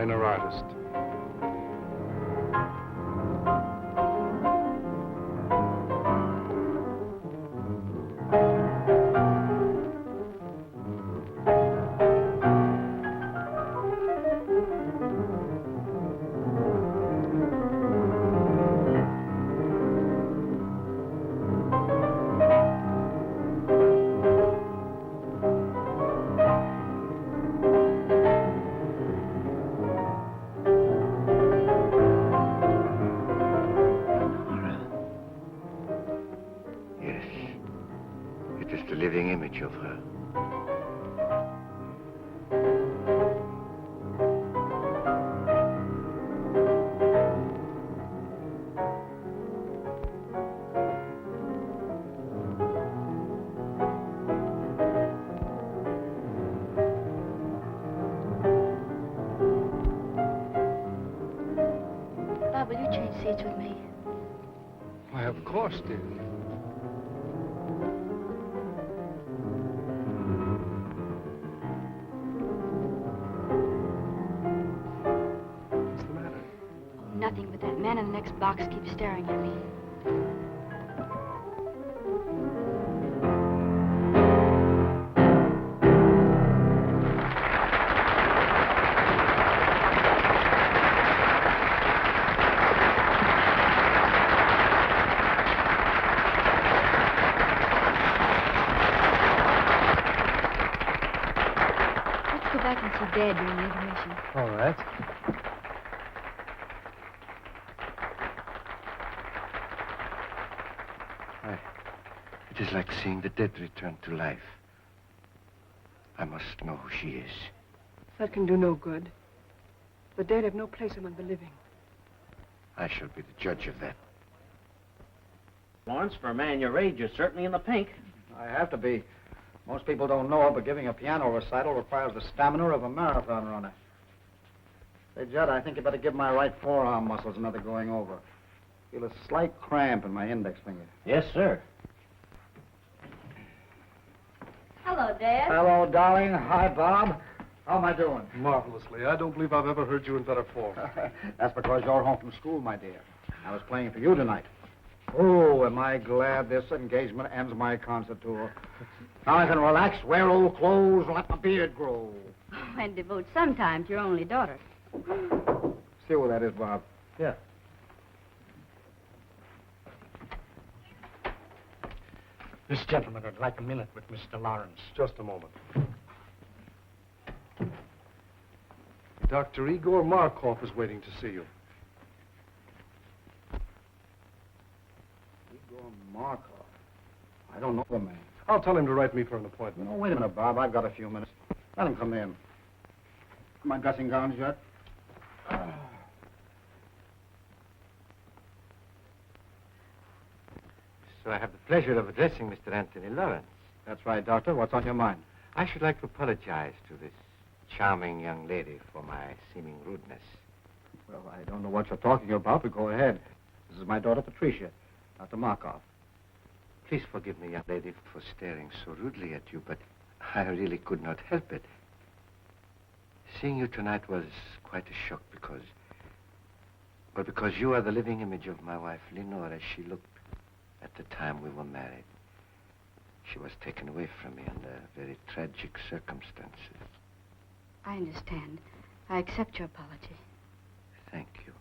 minor artist. Of her. Bob, will you change seats with me? Why, of course, dear. Nothing, but that man in the next box keeps staring at me. Let's go back and see Dad during the intermission. All right. It is like seeing the dead return to life. I must know who she is. That can do no good. The dead have no place among the living. I shall be the judge of that. Lawrence, for a man your age, you're certainly in the pink. I have to be. Most people don't know it, but giving a piano recital requires the stamina of a marathon runner. Say, Judd, I think you better give my right forearm muscles another going over. Feel a slight cramp in my index finger. Yes, sir. Hello, Dad. Hello, darling. Hi, Bob. How am I doing? Marvelously. I don't believe I've ever heard you in better form. That's because you're home from school, my dear. I was playing for you tonight. Oh, am I glad this engagement ends my concert tour. Now I can relax, wear old clothes, and let my beard grow. Oh, and devote some time to your only daughter. See what that is, Bob. Yeah. This gentleman would like a minute with Mr. Lawrence. Just a moment. Dr. Igor Markov is waiting to see you. Igor Markov? I don't know the man. I'll tell him to write me for an appointment. No, wait a minute, Bob. I've got a few minutes. Let him come in. My dressing gowns yet? So I have the pleasure of addressing Mr. Anthony Lawrence. That's right, Doctor. What's on your mind? I should like to apologize to this charming young lady for my seeming rudeness. Well, I don't know what you're talking about, but go ahead. This is my daughter, Patricia, Dr. Markov. Please forgive me, young lady, for staring so rudely at you, but I really could not help it. Seeing you tonight was quite a shock because you are the living image of my wife, Lenore, as she looked at the time we were married. She was taken away from me under very tragic circumstances. I understand. I accept your apology. Thank you.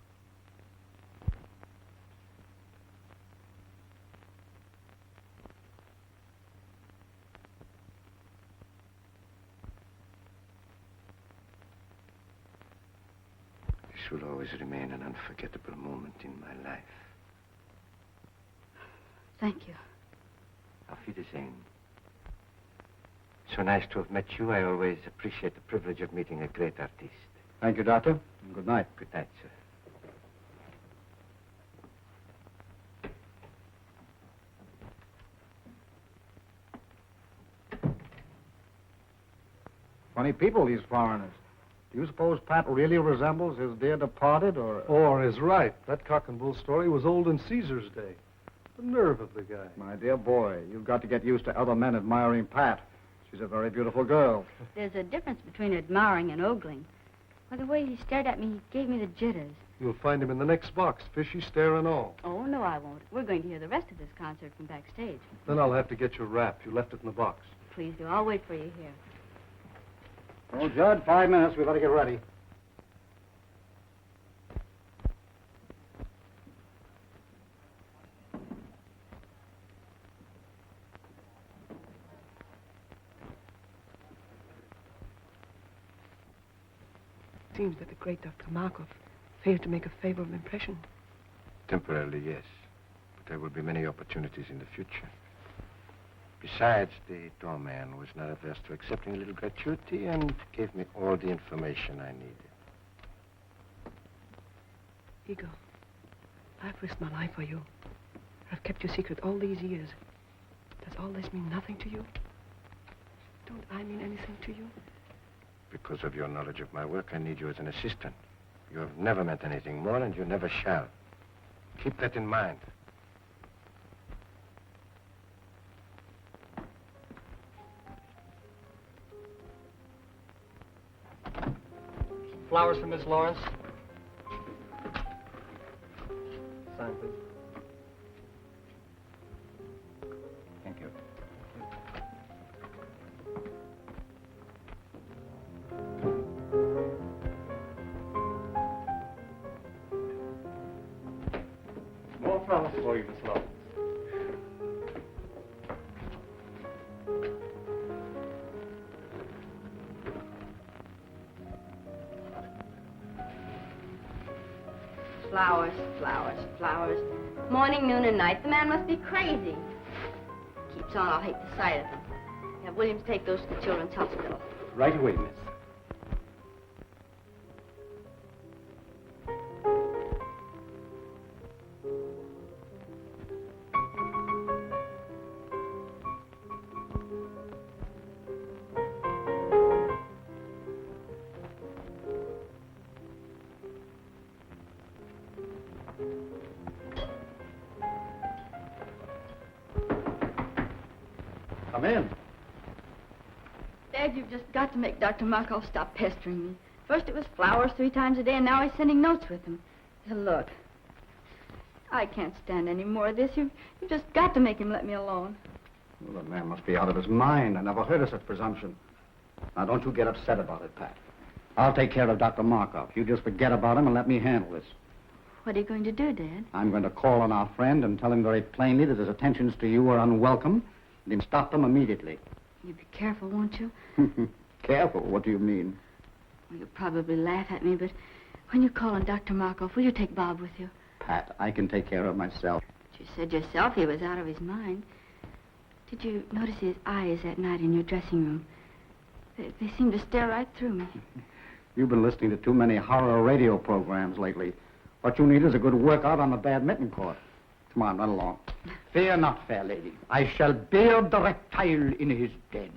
This will always remain an unforgettable moment in my life. Thank you. Auf Wiedersehen. So nice to have met you. I always appreciate the privilege of meeting a great artist. Thank you, Doctor. And good night. Good night, sir. Funny people, these foreigners. Do you suppose Pat really resembles his dear departed, or... Or is right. That cock and bull story was old in Caesar's day. The nerve of the guy. My dear boy, you've got to get used to other men admiring Pat. She's a very beautiful girl. There's a difference between admiring and ogling. By the way he stared at me, he gave me the jitters. You'll find him in the next box, fishy stare and all. Oh, no, I won't. We're going to hear the rest of this concert from backstage. Then I'll have to get your wrap. You left it in the box. Please do. I'll wait for you here. Well, Judd, 5 minutes. We better get ready. It seems that the great Dr. Markov failed to make a favorable impression. Temporarily, yes. But there will be many opportunities in the future. Besides, the doorman was not averse to accepting a little gratuity and gave me all the information I needed. Igor, I've risked my life for you. I've kept your secret all these years. Does all this mean nothing to you? Don't I mean anything to you? Because of your knowledge of my work, I need you as an assistant. You have never meant anything more, and you never shall. Keep that in mind. Flowers for Miss Lawrence. Sign, please. Thank you. More flowers for you, Miss Lawrence. Flowers, flowers, flowers. Morning, noon, and night. The man must be crazy. Keeps on, I'll hate the sight of him. Have Williams take those to the children's hospital. Right away, miss. Come in. Dad, you've just got to make Dr. Markov stop pestering me. First it was flowers 3 times a day, and now he's sending notes with them. Now, look, I can't stand any more of this. You've just got to make him let me alone. Well, the man must be out of his mind. I never heard of such presumption. Now, don't you get upset about it, Pat. I'll take care of Dr. Markov. You just forget about him and let me handle this. What are you going to do, Dad? I'm going to call on our friend and tell him very plainly that his attentions to you are unwelcome, and he'll stop them immediately. You be careful, won't you? Careful? What do you mean? Well, you'll probably laugh at me, but when you call on Dr. Markov, will you take Bob with you? Pat, I can take care of myself. You said yourself he was out of his mind. Did you notice his eyes that night in your dressing room? They seemed to stare right through me. You've been listening to too many horror radio programs lately. What you need is a good workout on the badminton court. Come on, run along. Fear not, fair lady. I shall beard the reptile in his den.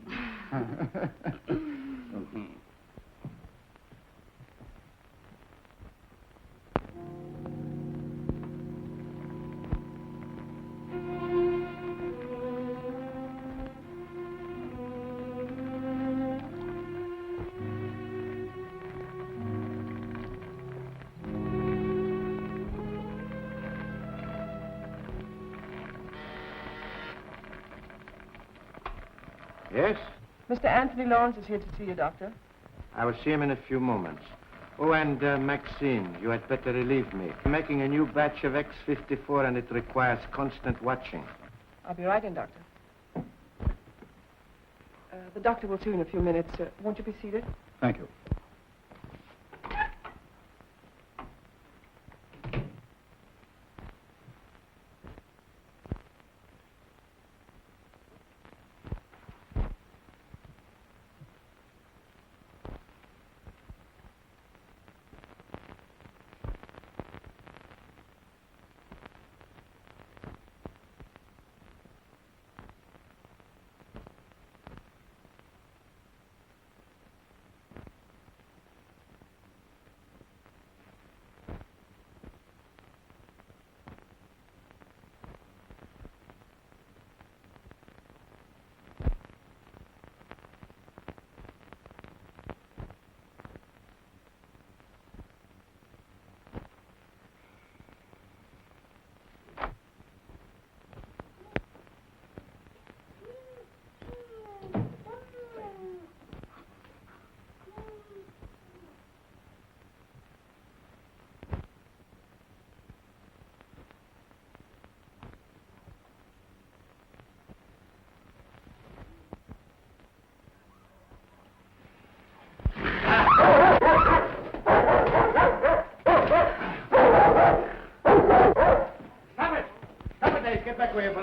Yes? Mr. Anthony Lawrence is here to see you, Doctor. I will see him in a few moments. Oh, and Maxine, you had better relieve me. I'm making a new batch of X54, and it requires constant watching. I'll be right in, Doctor. The doctor will see you in a few minutes. Won't you be seated? Thank you.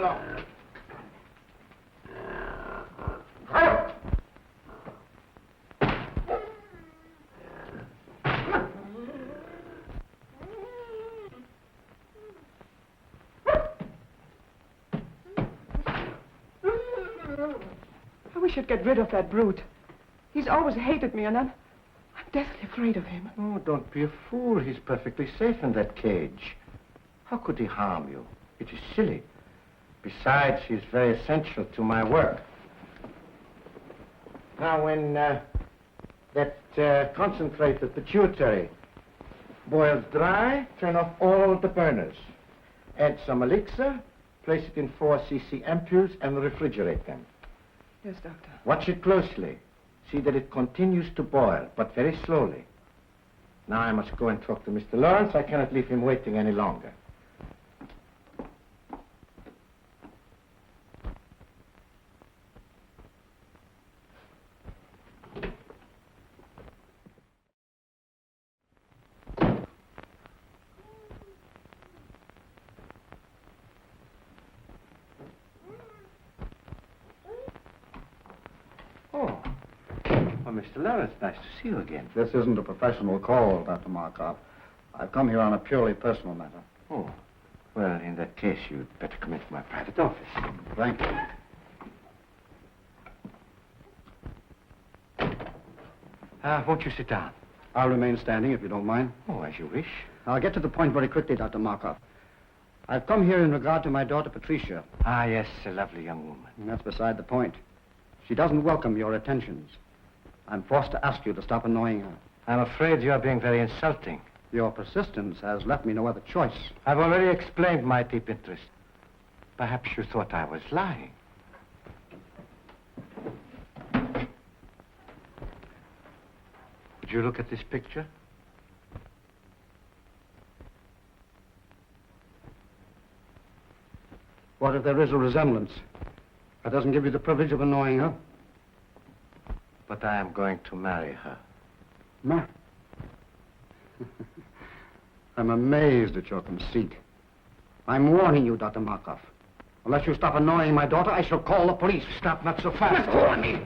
along. I wish I'd get rid of that brute. He's always hated me, and I'm deathly afraid of him. Oh, don't be a fool. He's perfectly safe in that cage. How could he harm you? It is silly. Besides, he's very essential to my work. Now, when that concentrate, the pituitary, boils dry, turn off all the burners. Add some elixir, place it in 4 cc ampoules, and refrigerate them. Yes, Doctor. Watch it closely. See that it continues to boil, but very slowly. Now I must go and talk to Mr. Lawrence. I cannot leave him waiting any longer. Mr. Lawrence, nice to see you again. This isn't a professional call, Dr. Markov. I've come here on a purely personal matter. Oh, well, in that case, you'd better come into my private office. Thank you. Won't you sit down? I'll remain standing if you don't mind. Oh, as you wish. I'll get to the point very quickly, Dr. Markov. I've come here in regard to my daughter, Patricia. Ah, yes, a lovely young woman. And that's beside the point. She doesn't welcome your attentions. I'm forced to ask you to stop annoying her. I'm afraid you are being very insulting. Your persistence has left me no other choice. I've already explained my deep interest. Perhaps you thought I was lying. Would you look at this picture? What if there is a resemblance? That doesn't give you the privilege of annoying her. But I am going to marry her. Ma. I'm amazed at your conceit. I'm warning you, Dr. Markov. Unless you stop annoying my daughter, I shall call the police. Stop, not so fast. Let go of me.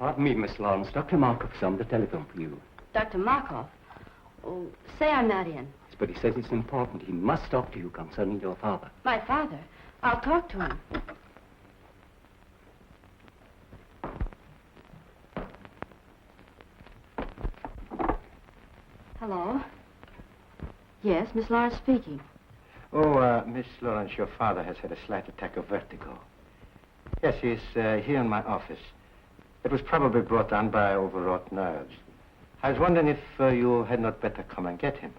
Pardon me, Miss Lawrence. Dr. Markov's on the telephone for you. Dr. Markov. Oh, say I'm not in. But he says it's important. He must talk to you concerning your father. My father? I'll talk to him. Hello? Yes, Miss Lawrence speaking. Oh, Miss Lawrence, your father has had a slight attack of vertigo. Yes, he's here in my office. It was probably brought on by overwrought nerves. I was wondering if you had not better come and get him.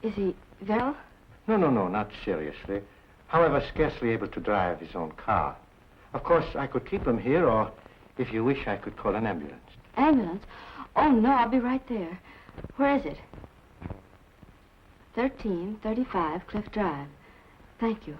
Is he well? No, not seriously. However, scarcely able to drive his own car. Of course, I could keep him here, or if you wish, I could call an ambulance. Ambulance? Oh, no, I'll be right there. Where is it? 1335 Cliff Drive. Thank you.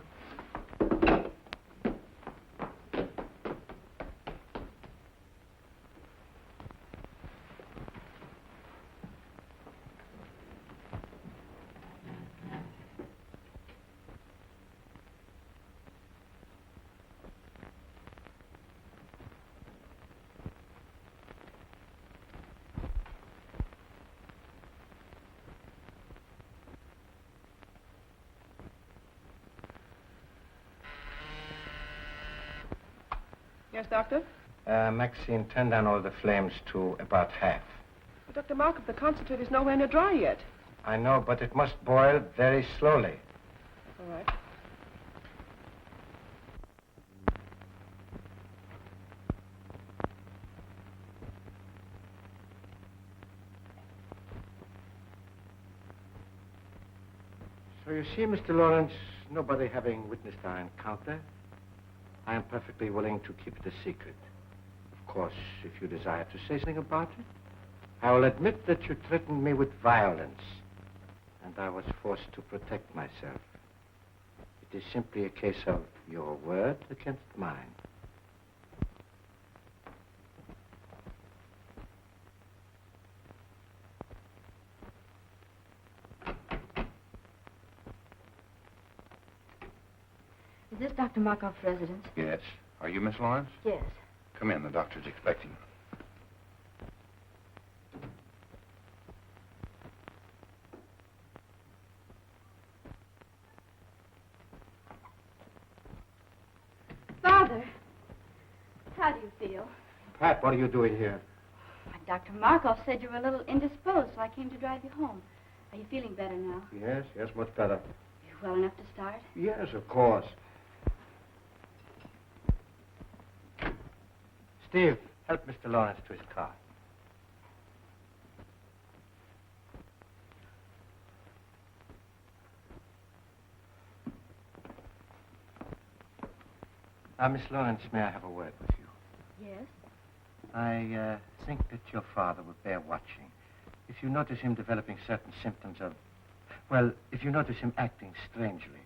Yes, Doctor? Maxine, turn down all the flames to about half. But Dr. Markov, the concentrate is nowhere near dry yet. I know, but it must boil very slowly. All right. So you see, Mr. Lawrence, nobody having witnessed our encounter, I am perfectly willing to keep it a secret. Of course, if you desire to say something about it, I will admit that you threatened me with violence, and I was forced to protect myself. It is simply a case of your word against mine. Is this Dr. Markov's residence? Yes. Are you Miss Lawrence? Yes. Come in. The doctor's expecting. Father, how do you feel? Pat, what are you doing here? Dr. Markov said you were a little indisposed, so I came to drive you home. Are you feeling better now? Yes, much better. You well enough to start? Yes, of course. Steve, help Mr. Lawrence to his car. Miss Lawrence, may I have a word with you? Yes. I think that your father would bear watching. If you notice him developing certain symptoms of... Well, if you notice him acting strangely,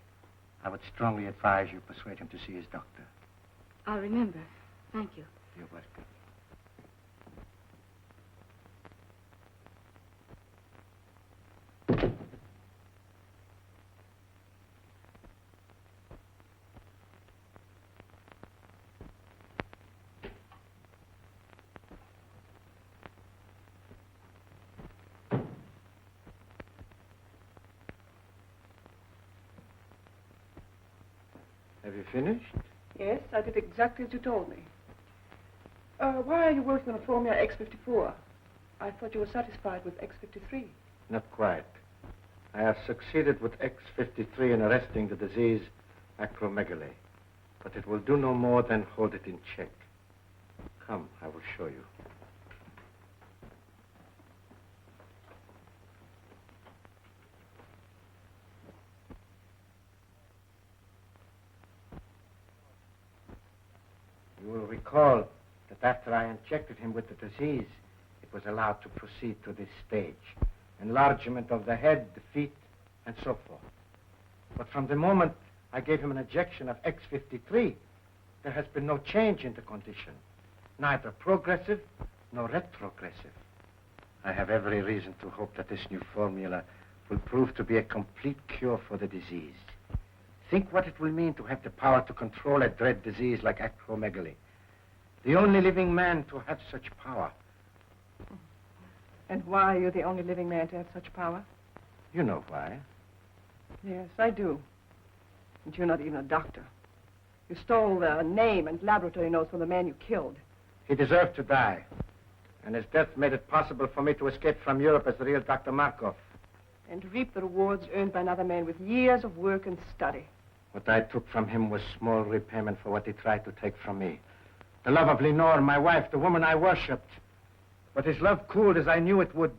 I would strongly advise you persuade him to see his doctor. I'll remember. Thank you. You're welcome. Have you finished? Yes, I did exactly as you told me. Why are you working on a formula X54? I thought you were satisfied with X53. Not quite. I have succeeded with X53 in arresting the disease acromegaly, but it will do no more than hold it in check. Come, I will show you. You will recall that after I injected him with the disease, it was allowed to proceed to this stage. Enlargement of the head, the feet, and so forth. But from the moment I gave him an injection of X53, there has been no change in the condition. Neither progressive nor retrogressive. I have every reason to hope that this new formula will prove to be a complete cure for the disease. Think what it will mean to have the power to control a dread disease like acromegaly. The only living man to have such power. And why are you the only living man to have such power? You know why. Yes, I do. And you're not even a doctor. You stole the name and laboratory notes from the man you killed. He deserved to die. And his death made it possible for me to escape from Europe as the real Dr. Markov. And reap the rewards earned by another man with years of work and study. What I took from him was small repayment for what he tried to take from me. The love of Lenore, my wife, the woman I worshipped. But his love cooled as I knew it would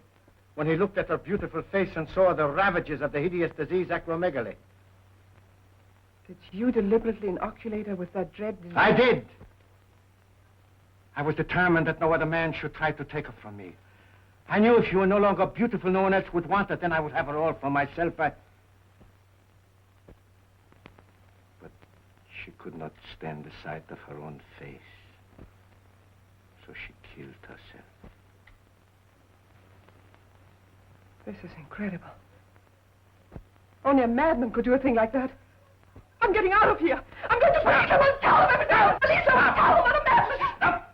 when he looked at her beautiful face and saw the ravages of the hideous disease, acromegaly. Did you deliberately inoculate her with that dread disease? I did. I was determined that no other man should try to take her from me. I knew if she were no longer beautiful, no one else would want her. Then I would have her all for myself. But she could not stand the sight of her own face. So she killed herself. This is incredible. Only a madman could do a thing like that. I'm getting out of here. I'm going to police. I won't tell them everything. Police, I won't tell them what a madman. Stop!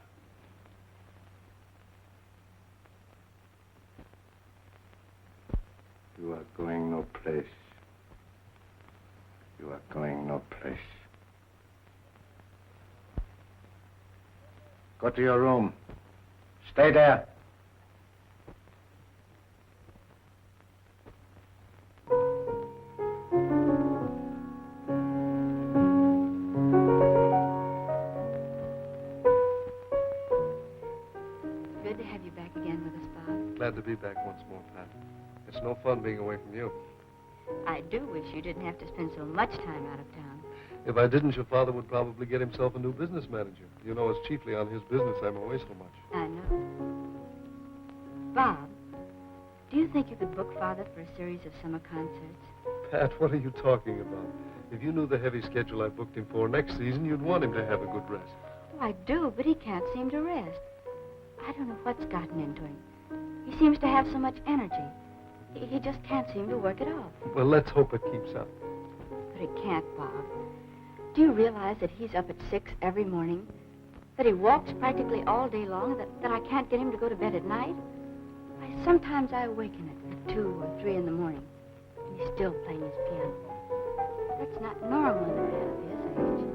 You are going no place. You are going no place. Go to your room. Stay there. Good to have you back again with us, Bob. Glad to be back once more, Pat. It's no fun being away from you. I do wish you didn't have to spend so much time out of town. If I didn't, your father would probably get himself a new business manager. You know, it's chiefly on his business I'm away so much. I know. Bob, do you think you could book Father for a series of summer concerts? Pat, what are you talking about? If you knew the heavy schedule I booked him for next season, you'd want him to have a good rest. Oh, I do, but he can't seem to rest. I don't know what's gotten into him. He seems to have so much energy. He just can't seem to work it off. Well, let's hope it keeps up. But it can't, Bob. Do you realize that he's up at 6 every morning? That he walks practically all day long? That I can't get him to go to bed at night? Sometimes I awaken at 2 or 3 in the morning, and he's still playing his piano. That's not normal in a man of his age.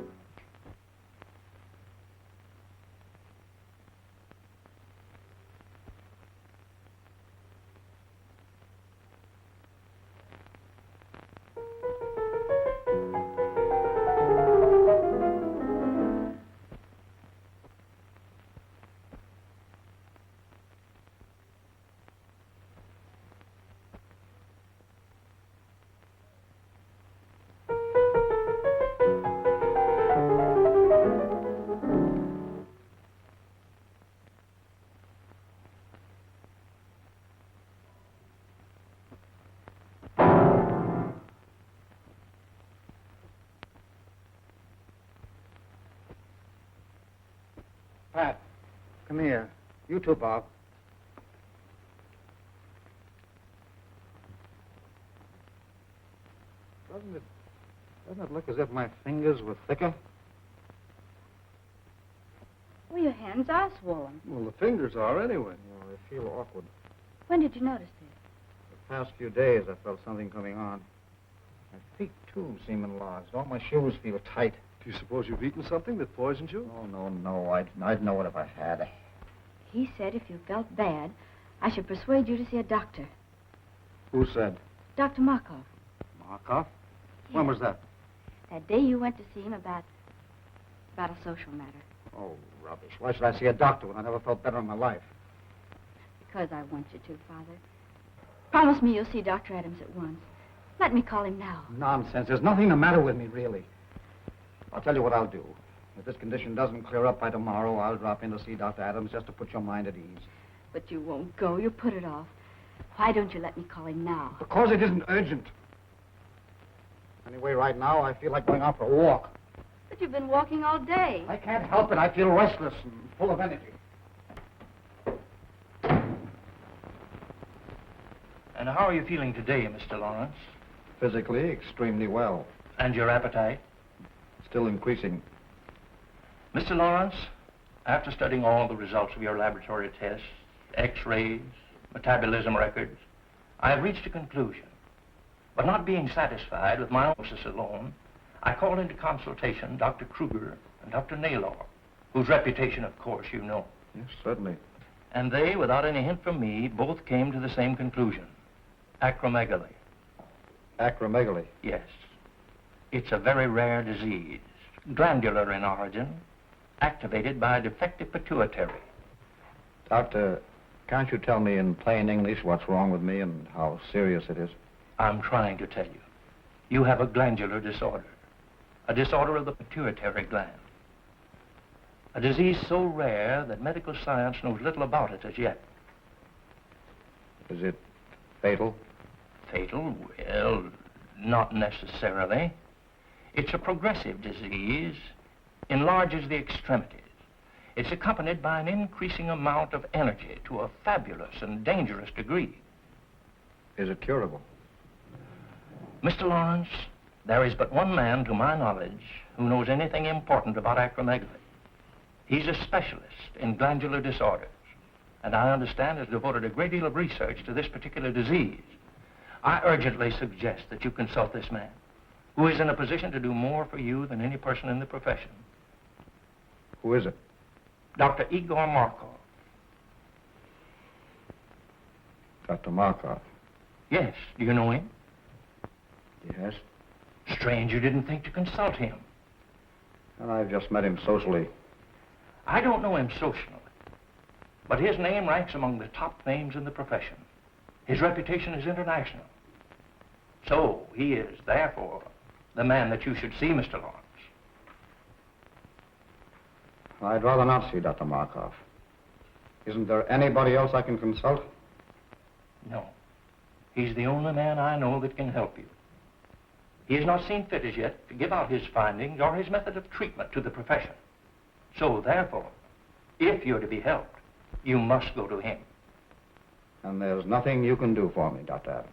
Pat, come here. You too, Bob. Doesn't it look as if my fingers were thicker? Well, your hands are swollen. Well, the fingers are anyway. Well, they feel awkward. When did you notice this? The past few days, I felt something coming on. My feet, too, seem enlarged. All my shoes feel tight. Do you suppose you've eaten something that poisoned you? Oh, no. I'd know it if I had. He said if you felt bad, I should persuade you to see a doctor. Who said? Dr. Markov. Markov? When was that? That day you went to see him about a social matter. Oh, rubbish. Why should I see a doctor when I never felt better in my life? Because I want you to, Father. Promise me you'll see Dr. Adams at once. Let me call him now. Nonsense. There's nothing the matter with me, really. I'll tell you what I'll do. If this condition doesn't clear up by tomorrow, I'll drop in to see Dr. Adams just to put your mind at ease. But you won't go. You put it off. Why don't you let me call him now? Because it isn't urgent. Anyway, right now, I feel like going out for a walk. But you've been walking all day. I can't help it. I feel restless and full of energy. And how are you feeling today, Mr. Lawrence? Physically, extremely well. And your appetite? Still increasing. Mr. Lawrence, after studying all the results of your laboratory tests, X-rays, metabolism records, I have reached a conclusion. But not being satisfied with my analysis alone, I called into consultation Dr. Kruger and Dr. Naylor, whose reputation, of course, you know. Yes, certainly. And they, without any hint from me, both came to the same conclusion. Acromegaly. Acromegaly? Yes. It's a very rare disease, glandular in origin, activated by a defective pituitary. Doctor, can't you tell me in plain English what's wrong with me and how serious it is? I'm trying to tell you. You have a glandular disorder, a disorder of the pituitary gland. A disease so rare that medical science knows little about it as yet. Is it fatal? Fatal? Well, not necessarily. It's a progressive disease, enlarges the extremities. It's accompanied by an increasing amount of energy to a fabulous and dangerous degree. Is it curable? Mr. Lawrence, there is but one man, to my knowledge, who knows anything important about acromegaly. He's a specialist in glandular disorders, and I understand has devoted a great deal of research to this particular disease. I urgently suggest that you consult this man, who is in a position to do more for you than any person in the profession. Who is it? Dr. Igor Markov. Dr. Markov? Yes. Do you know him? Yes. Strange you didn't think to consult him. Well, I've just met him socially. I don't know him socially, but his name ranks among the top names in the profession. His reputation is international. So he is, therefore, the man that you should see, Mr. Lawrence. I'd rather not see Dr. Markov. Isn't there anybody else I can consult? No. He's the only man I know that can help you. He has not seen fit as yet to give out his findings or his method of treatment to the profession. So, therefore, if you're to be helped, you must go to him. And there's nothing you can do for me, Dr. Adams?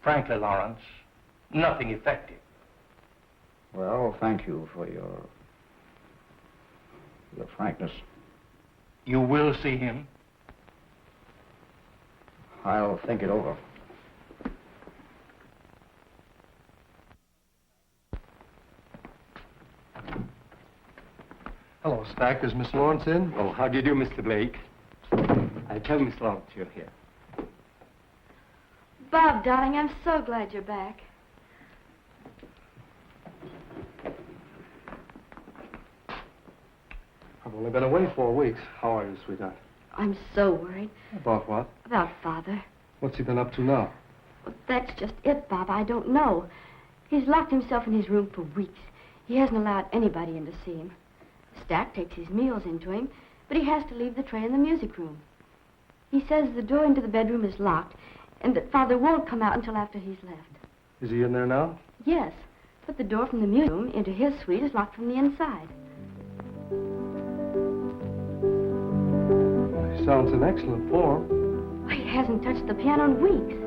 Frankly, Lawrence, nothing effective. Well, thank you for your frankness. You will see him? I'll think it over. Hello, Stack. Is Miss Lawrence in? Oh, how do you do, Mr. Blake? I tell Miss Lawrence you're here. Bob, darling, I'm so glad you're back. I've only been away 4 weeks. How are you, sweetheart? I'm so worried. About what? About Father. What's he been up to now? Well, that's just it, Bob. I don't know. He's locked himself in his room for weeks. He hasn't allowed anybody in to see him. Stack takes his meals into him, but he has to leave the tray in the music room. He says the door into the bedroom is locked and that Father won't come out until after he's left. Is he in there now? Yes, but the door from the music room into his suite is locked from the inside. He sounds in excellent form. He hasn't touched the piano in weeks.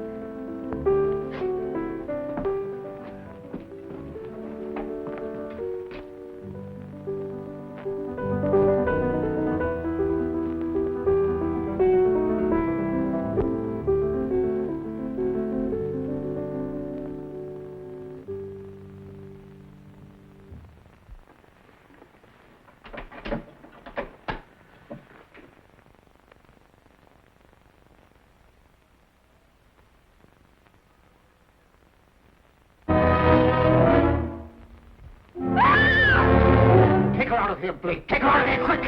Here, Blake. Take her out of here, quick!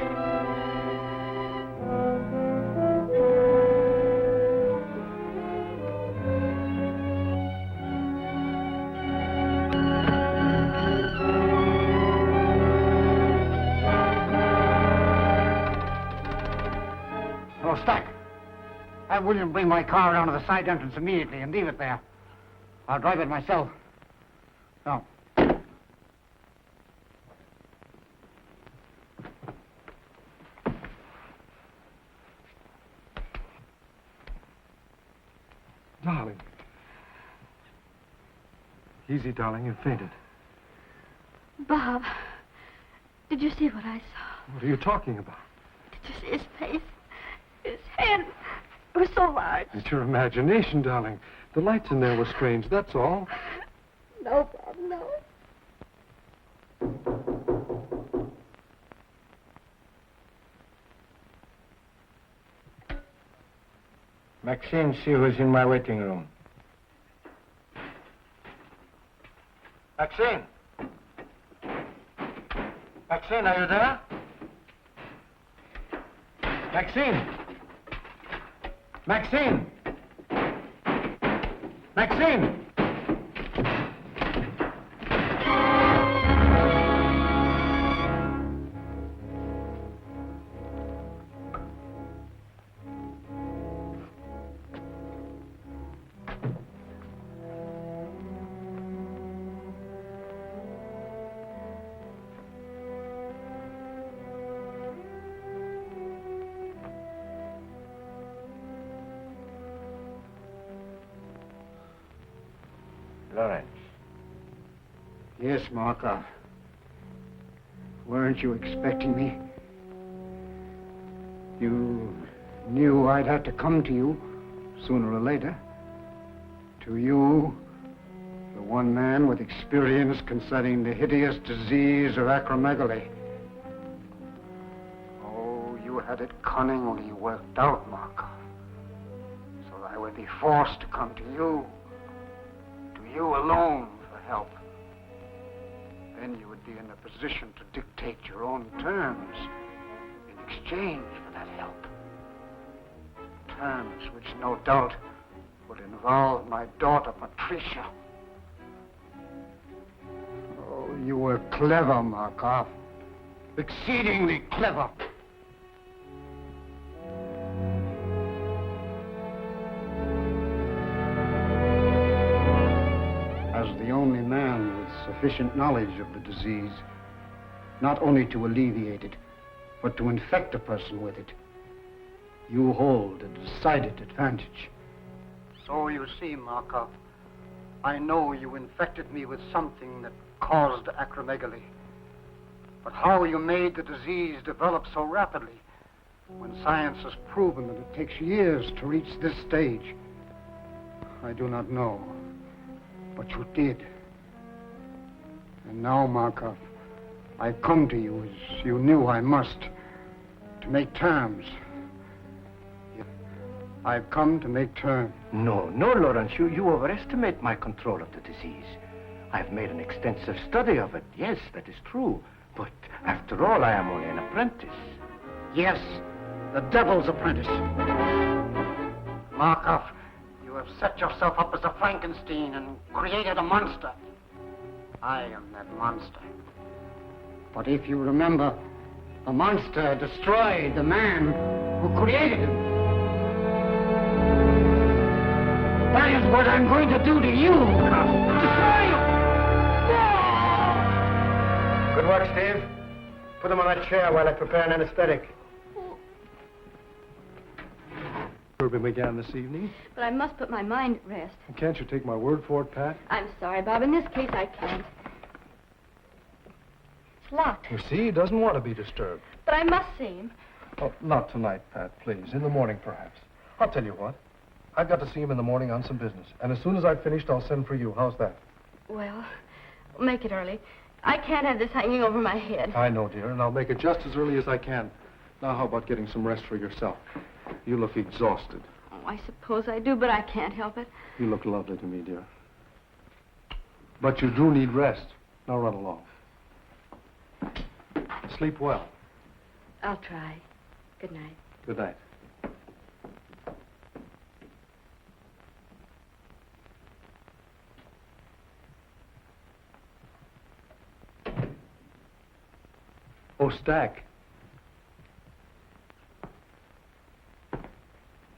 Hello, Stack. Have William bring my car around to the side entrance immediately and leave it there. I'll drive it myself. No. Darling. Easy, darling. You fainted. Bob, did you see what I saw? What are you talking about? Did you see his face? His head? It was so much. It's your imagination, darling. The lights in there were strange, that's all. No, Bob, no. Maxine, see who's in my waiting room. Maxine! Maxine, are you there? Maxine! Maxine! Maxine! Lawrence. Yes, Markov. Weren't you expecting me? You knew I'd have to come to you sooner or later. To you, the one man with experience concerning the hideous disease of acromegaly. Oh, you had it cunningly worked out, Markov. So that I would be forced to come to you alone for help. Then you would be in a position to dictate your own terms in exchange for that help. Terms which no doubt would involve my daughter, Patricia. Oh, you were clever, Markov. Exceedingly clever. The only man with sufficient knowledge of the disease, not only to alleviate it, but to infect a person with it, you hold a decided advantage. So you see, Markov, I know you infected me with something that caused acromegaly. But how you made the disease develop so rapidly, when science has proven that it takes years to reach this stage, I do not know. But you did. And now, Markov, I come to you as you knew I must, to make terms. I've come to make terms. No, Lawrence, you overestimate my control of the disease. I've made an extensive study of it. Yes, that is true. But after all, I am only an apprentice. Yes, the devil's apprentice. Markov, you have set yourself up as a Frankenstein and created a monster. I am that monster. But if you remember, the monster destroyed the man who created him. That is what I'm going to do to you. Destroy you! Good work, Steve. Put him on that chair while I prepare an anesthetic. Kirby began this evening. But I must put my mind at rest. Can't you take my word for it, Pat? I'm sorry, Bob. In this case, I can't. It's locked. You see, he doesn't want to be disturbed. But I must see him. Oh, not tonight, Pat, please. In the morning, perhaps. I'll tell you what. I've got to see him in the morning on some business. And as soon as I've finished, I'll send for you. How's that? Well, make it early. I can't have this hanging over my head. I know, dear, and I'll make it just as early as I can. Now, how about getting some rest for yourself? You look exhausted. Oh, I suppose I do, but I can't help it. You look lovely to me, dear. But you do need rest. Now run along. Sleep well. I'll try. Good night. Good night. Oh, Stack.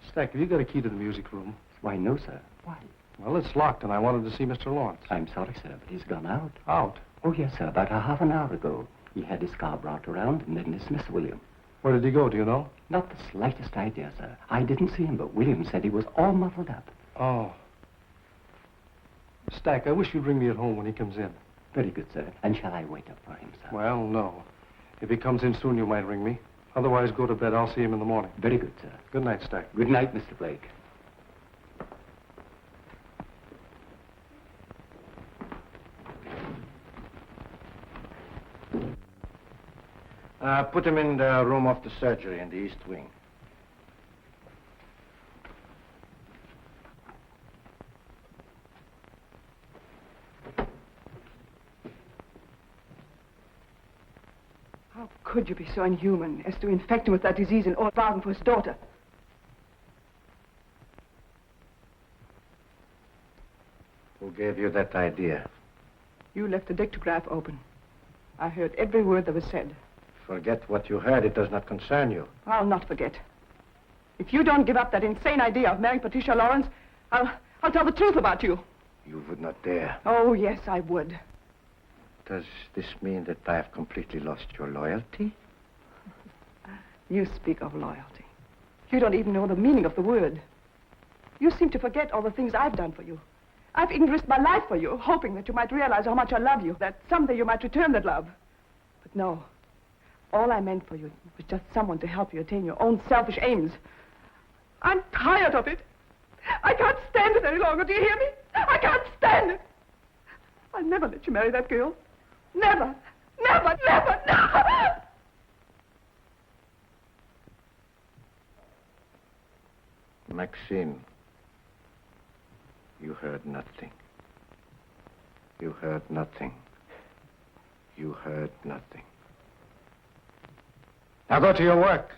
Stack, have you got a key to the music room? Why, no, sir. Why? Well, it's locked, and I wanted to see Mr. Lawrence. I'm sorry, sir, but he's gone out. Out? Oh, yes, sir. About a half an hour ago. He had his car brought around and then dismissed William. Where did he go, do you know? Not the slightest idea, sir. I didn't see him, but William said he was all muffled up. Oh. Stack, I wish you'd ring me at home when he comes in. Very good, sir. And shall I wait up for him, sir? Well, no. If he comes in soon, you might ring me. Otherwise, go to bed. I'll see him in the morning. Very good, sir. Good night, Stack. Good night, Mr. Blake. Put him in the room of the surgery in the east wing. How could you be so inhuman as to infect him with that disease and all bargain for his daughter? Who gave you that idea? You left the dictograph open. I heard every word that was said. Forget what you heard. It does not concern you. I'll not forget. If you don't give up that insane idea of marrying Patricia Lawrence, I'll tell the truth about you. You would not dare. Oh, yes, I would. Does this mean that I have completely lost your loyalty? You speak of loyalty. You don't even know the meaning of the word. You seem to forget all the things I've done for you. I've even risked my life for you, hoping that you might realize how much I love you, that someday you might return that love. But no. All I meant for you was just someone to help you attain your own selfish aims. I'm tired of it. I can't stand it any longer. Do you hear me? I can't stand it. I'll never let you marry that girl. Never. Never, never, never! Maxine, you heard nothing. You heard nothing. You heard nothing. Now go to your work.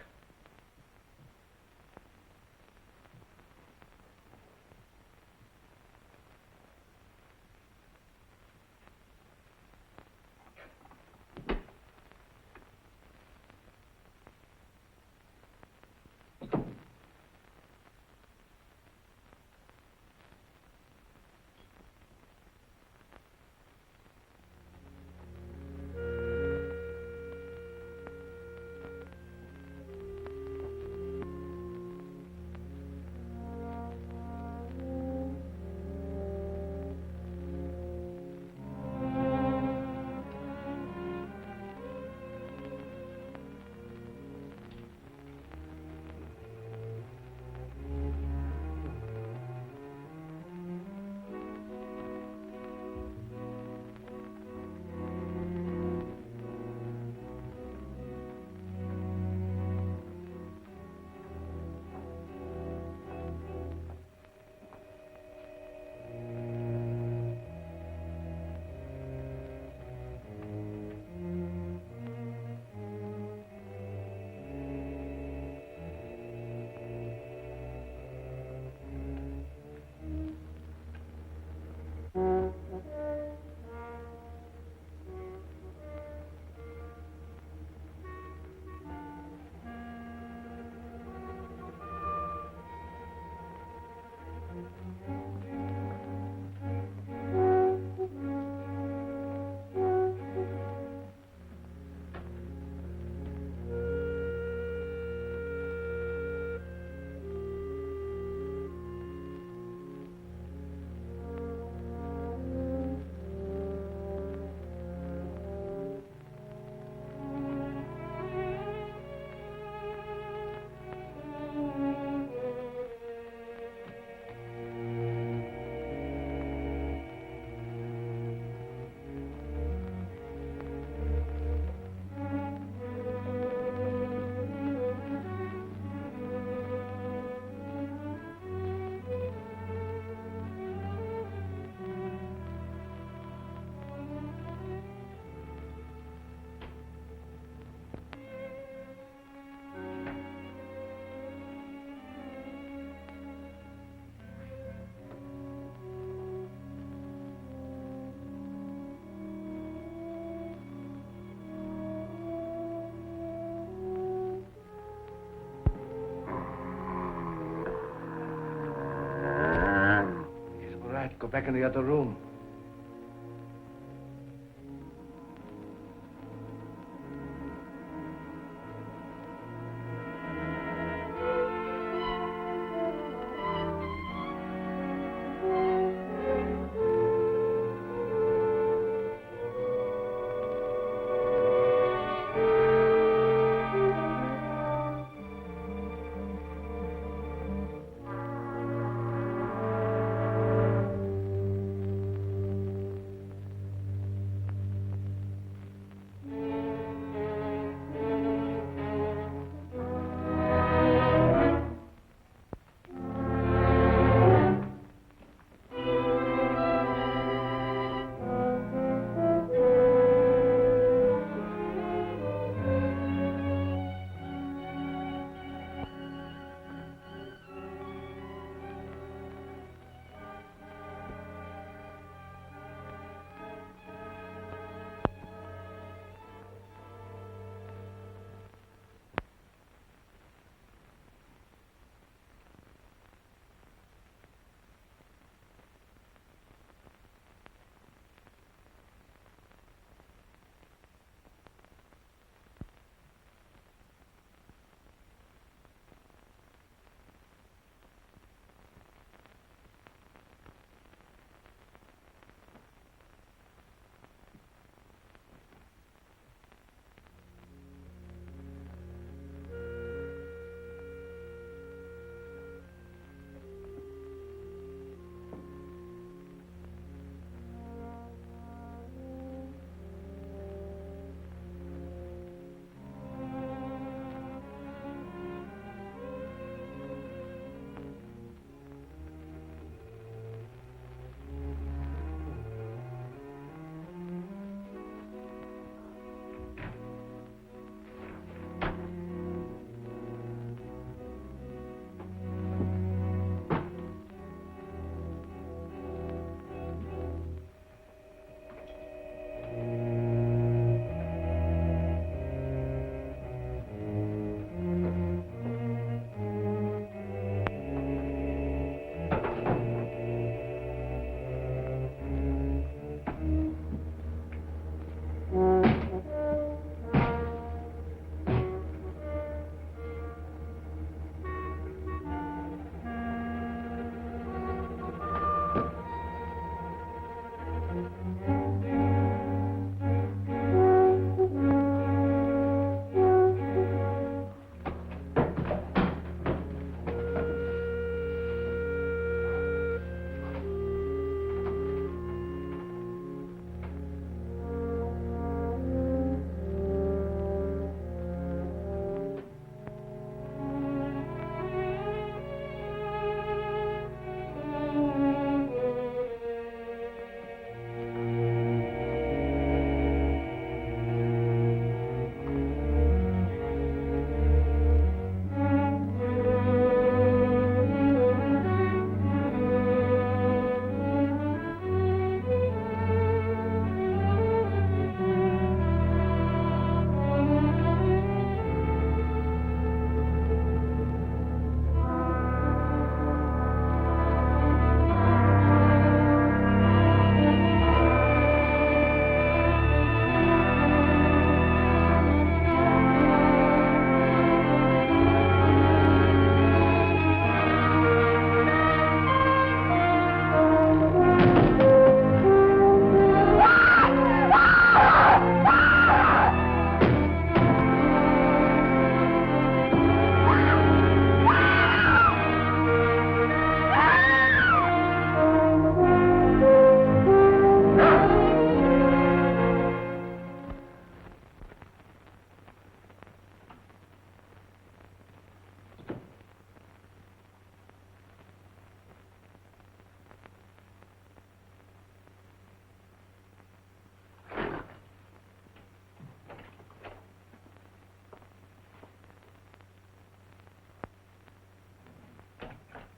Go back in the other room.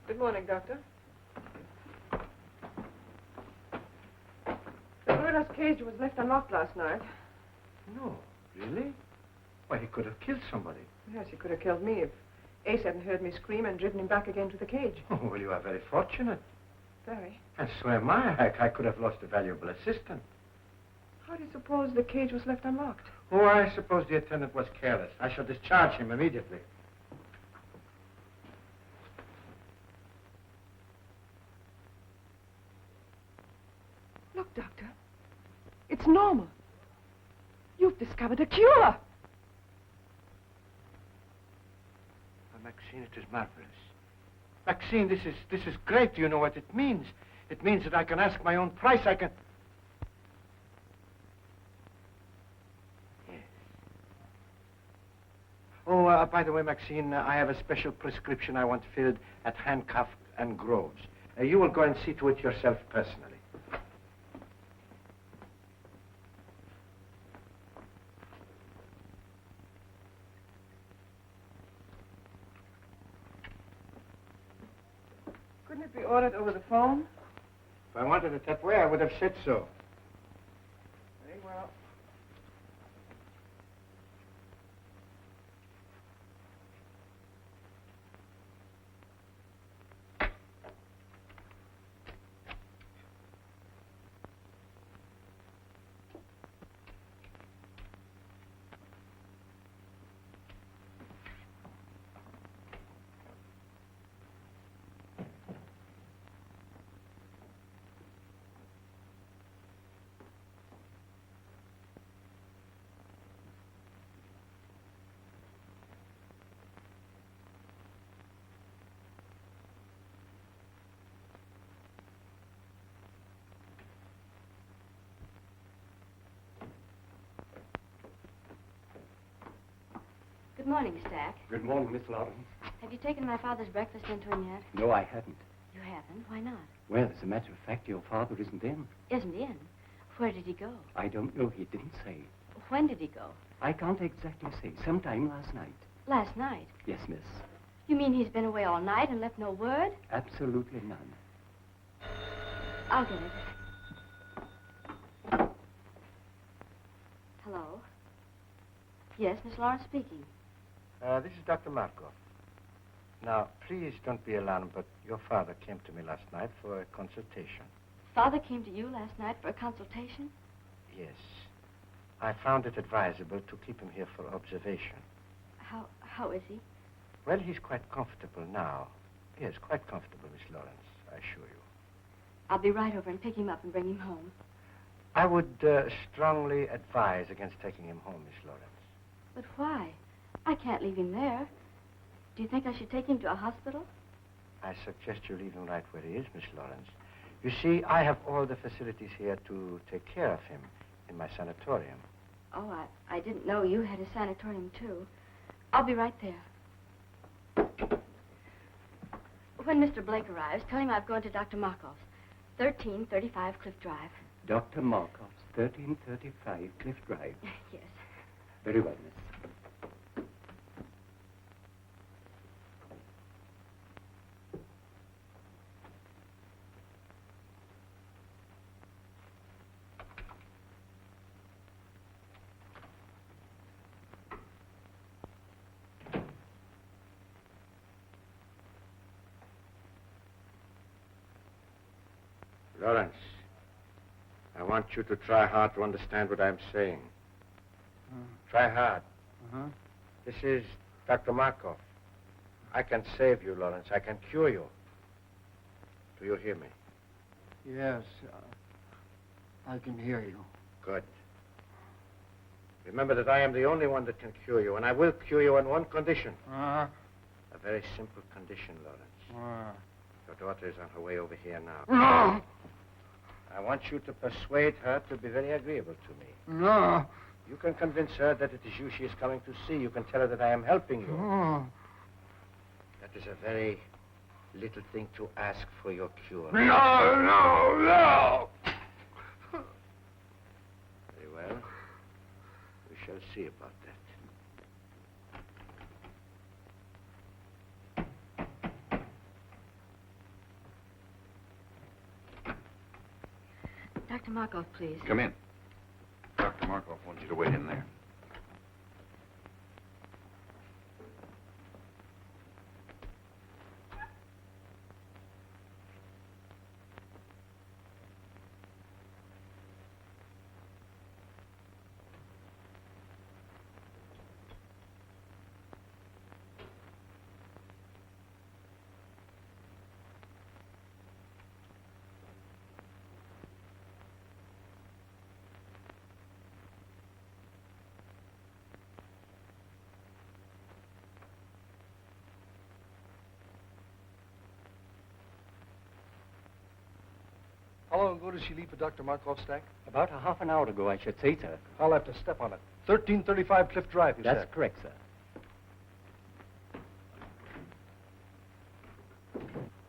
Good morning, Doctor. The murderer's cage was left unlocked last night. No, really? Why, he could have killed somebody. Yes, he could have killed me if Ace hadn't heard me scream and driven him back again to the cage. Oh, well, you are very fortunate. Very. And so am I. I could have lost a valuable assistant. How do you suppose the cage was left unlocked? Oh, I suppose the attendant was careless. I shall discharge him immediately. Look, Doctor. It's normal. You've discovered a cure. Maxine, it is marvelous. Maxine, this is great. Do you know what it means? It means that I can ask my own price. I can... Yes. Oh, by the way, Maxine, I have a special prescription I want filled at Handcuff and Groves. You will go and see to it yourself personally. Couldn't it be ordered over the phone? If I wanted it that way, I would have said so. Very well. Good morning, Stack. Good morning, Miss Lawrence. Have you taken my father's breakfast into him yet? No, I haven't. You haven't? Why not? Well, as a matter of fact, your father isn't in. Isn't in? Where did he go? I don't know. He didn't say. When did he go? I can't exactly say. Sometime last night. Last night? Yes, miss. You mean he's been away all night and left no word? Absolutely none. I'll get it. Hello? Yes, Miss Lawrence speaking. This is Dr. Markov. Now, please don't be alarmed, but your father came to me last night for a consultation. Father came to you last night for a consultation? Yes. I found it advisable to keep him here for observation. How is he? Well, he's quite comfortable now. Yes, quite comfortable, Miss Lawrence, I assure you. I'll be right over and pick him up and bring him home. I would strongly advise against taking him home, Miss Lawrence. But why? I can't leave him there. Do you think I should take him to a hospital? I suggest you leave him right where he is, Miss Lawrence. You see, I have all the facilities here to take care of him in my sanatorium. Oh, I didn't know you had a sanatorium, too. I'll be right there. When Mr. Blake arrives, tell him I've gone to Dr. Markov's, 1335 Cliff Drive. Dr. Markov's, 1335 Cliff Drive. Yes. Very well, miss. Lawrence, I want you to try hard to understand what I'm saying. Try hard. This is Dr. Markov. I can save you, Lawrence. I can cure you. Do you hear me? Yes, I can hear you. Good. Remember that I am the only one that can cure you, and I will cure you on one condition. A very simple condition, Lawrence. Your daughter is on her way over here now. I want you to persuade her to be very agreeable to me. No. You can convince her that it is you she is coming to see. You can tell her that I am helping you. That is a very little thing to ask for your cure. No. Very well. We shall see about that. Dr. Markov, please. Come in. Dr. Markov wants you to wait in there. How long ago did she leave for Dr. Markov's stack? About a half an hour ago, I should say, sir. I'll have to step on it. 1335 Cliff Drive, you That's said. correct, sir.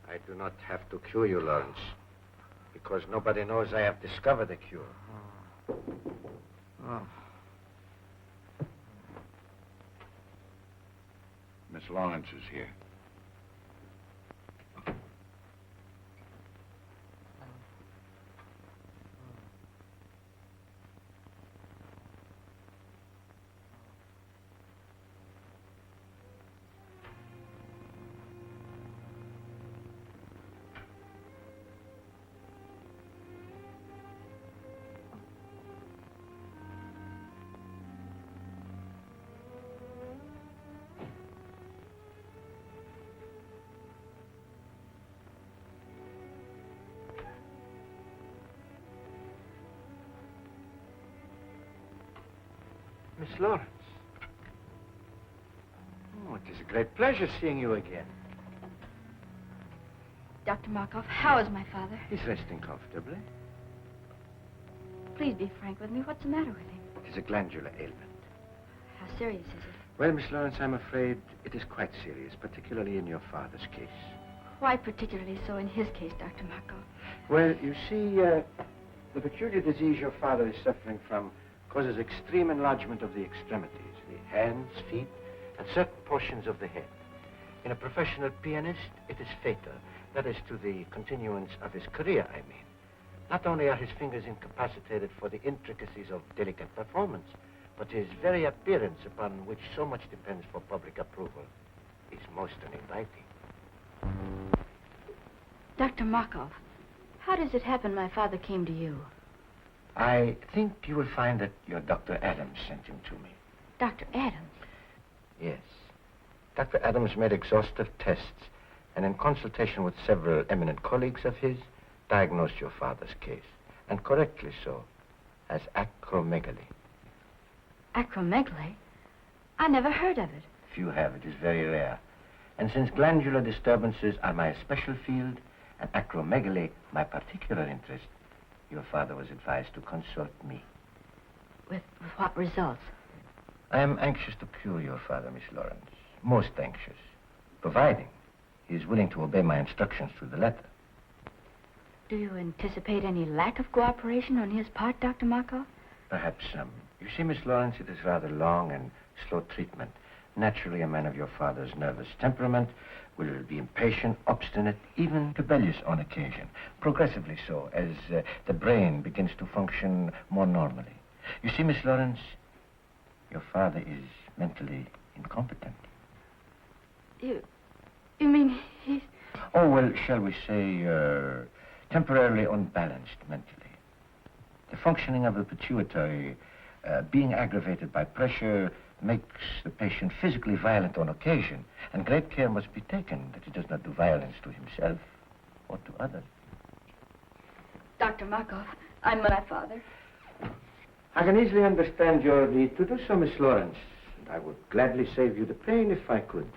I do not have to cure you, Lawrence, because nobody knows I have discovered the cure. Miss Lawrence is here. Miss Lawrence. Oh, it is a great pleasure seeing you again. Dr. Markov, how is my father? He's resting comfortably. Please be frank with me. What's the matter with him? It is a glandular ailment. How serious is it? Well, Miss Lawrence, I'm afraid it is quite serious, particularly in your father's case. Why particularly so in his case, Dr. Markov? Well, you see, the peculiar disease your father is suffering from causes extreme enlargement of the extremities, the hands, feet, and certain portions of the head. In a professional pianist, it is fatal. That is to the continuance of his career, I mean. Not only are his fingers incapacitated for the intricacies of delicate performance, but his very appearance, upon which so much depends for public approval, is most uninviting. Dr. Markov, how does it happen my father came to you? I think you will find that your Dr. Adams sent him to me. Dr. Adams? Yes. Dr. Adams made exhaustive tests, and in consultation with several eminent colleagues of his, diagnosed your father's case, and correctly so, as acromegaly. Acromegaly? I never heard of it. Few have. It is very rare. And since glandular disturbances are my special field, and acromegaly my particular interest, your father was advised to consult me. With what results? I am anxious to cure your father, Miss Lawrence. Most anxious. Providing he is willing to obey my instructions to the letter. Do you anticipate any lack of cooperation on his part, Dr. Markov? Perhaps some. You see, Miss Lawrence, it is rather long and slow treatment. Naturally, a man of your father's nervous temperament will be impatient, obstinate, even rebellious on occasion. Progressively so, as the brain begins to function more normally. You see, Miss Lawrence, your father is mentally incompetent. You mean he's... Oh, well, shall we say, temporarily unbalanced mentally. The functioning of the pituitary, being aggravated by pressure, makes the patient physically violent on occasion, and great care must be taken that he does not do violence to himself or to others. Dr. Markov, I'm my father. I can easily understand your need to do so, Miss Lawrence. And I would gladly save you the pain if I could.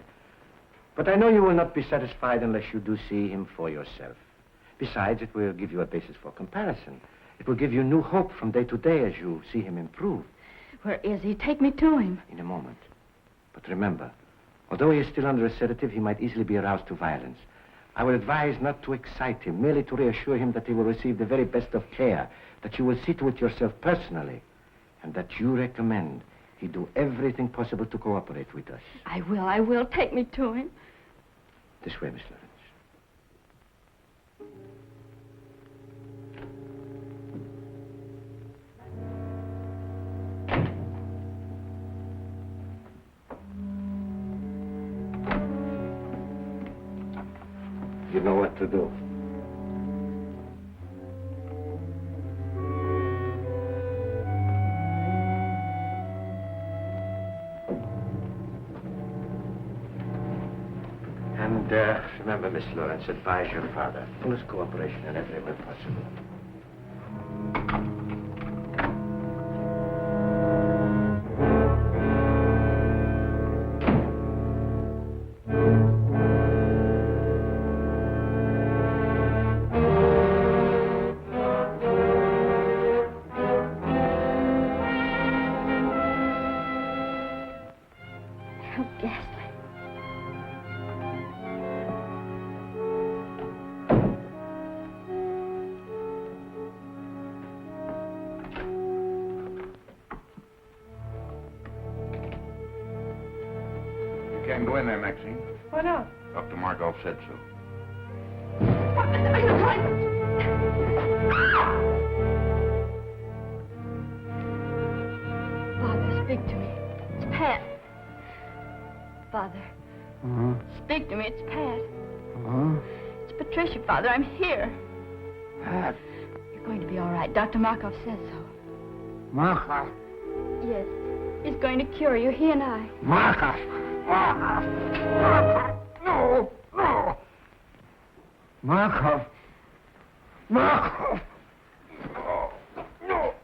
But I know you will not be satisfied unless you do see him for yourself. Besides, it will give you a basis for comparison. It will give you new hope from day to day as you see him improve. Where is he? Take me to him. In a moment. But remember, although he is still under a sedative, he might easily be aroused to violence. I will advise not to excite him, merely to reassure him that he will receive the very best of care, that you will see to it yourself personally, and that you recommend he do everything possible to cooperate with us. I will. Take me to him. This way, Miss Lawrence. You know what to do. And remember, Miss Lawrence, advise your father. Fullest cooperation in every way possible. How ghastly. You can't go in there, Maxine. Why not? Dr. Markov said so. Father, speak to me. It's Pat. Father. Speak to me. It's Pat. It's Patricia, Father. I'm here. Pat. You're going to be all right. Dr. Markov says so. Markov. Yes. He's going to cure you, he and I. Markov. Markov. No. No. Markov. Markov. No. No.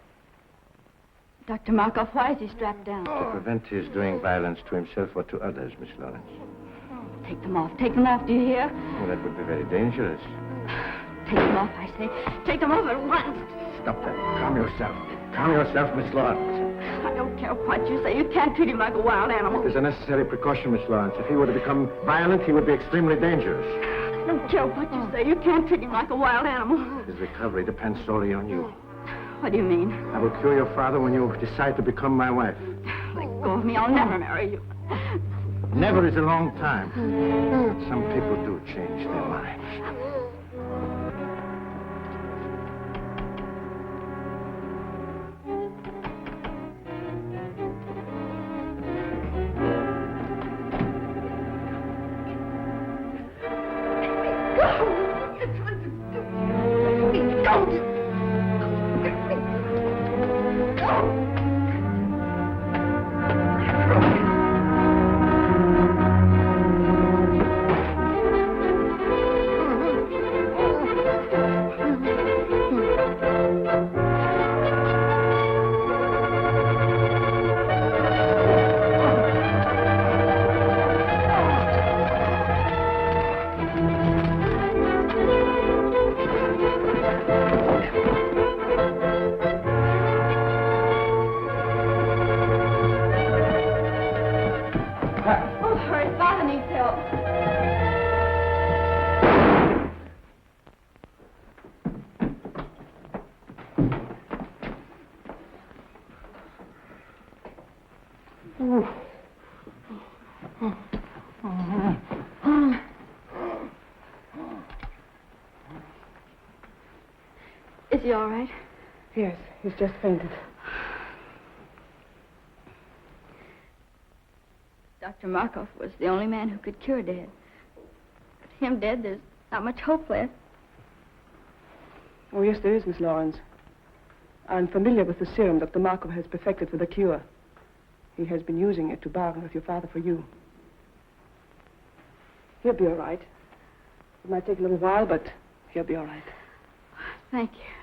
Dr. Markov, why is he strapped down? To prevent his doing violence to himself or to others, Miss Lawrence. Take them off. Take them off, do you hear? Well, that would be very dangerous. Take them off, I say. Take them off at once. Stop that. Calm yourself. Calm yourself, Miss Lawrence. I don't care what you say. You can't treat him like a wild animal. It is a necessary precaution, Miss Lawrence. If he were to become violent, he would be extremely dangerous. I don't care what you say. You can't treat him like a wild animal. His recovery depends solely on you. What do you mean? I will cure your father when you decide to become my wife. Let go of me. I'll never marry you. Never is a long time. Some people do change their minds. Oh, hurry. Father needs help. Is he all right? Yes, he's just fainted. Dr. Markov was the only man who could cure Dad. With him dead, there's not much hope left. Oh, yes, there is, Miss Lawrence. I'm familiar with the serum Dr. Markov has perfected for the cure. He has been using it to bargain with your father for you. He'll be all right. It might take a little while, but he'll be all right. Thank you.